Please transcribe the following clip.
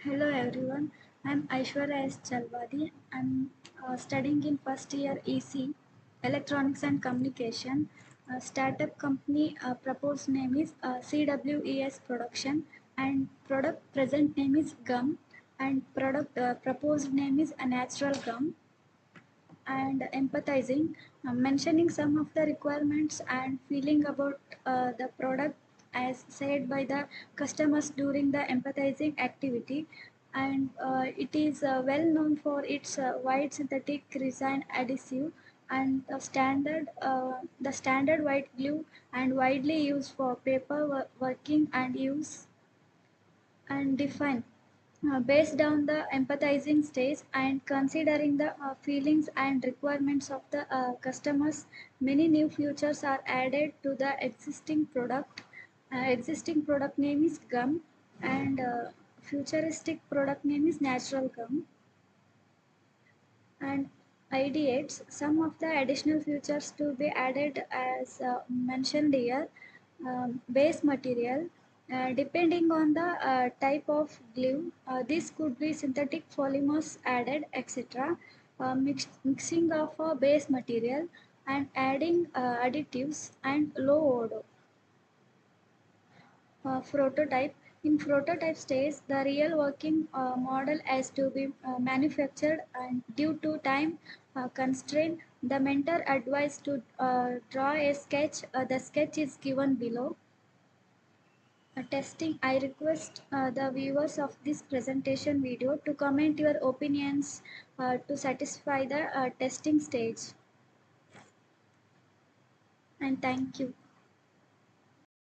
Hello everyone, I'm CHALAWADI. I'm studying in first year EC, Electronics and Communication. Startup company proposed name is CWES Production and product present name is gum and product proposed name is a natural gum and empathizing, mentioning some of the requirements and feeling about the product as said by the customers during the empathizing activity. And it is well known for its wide synthetic resin adhesive and the standard white glue and widely used for paper working and use and define based on the empathizing stage and considering the feelings and requirements of the customers. Many new features are added to the existing product. Existing product name is gum and futuristic product name is natural gum and ideates some of the additional features to be added as mentioned here. Base material, depending on the type of glue, this could be synthetic polymers added, etc. Mixing of a base material and adding additives and low odor. Prototype. In prototype stage, the real working model has to be manufactured, and due to time constraint, the mentor advised to draw a sketch. The sketch is given below. Testing. I request the viewers of this presentation video to comment your opinions to satisfy the testing stage. And thank you.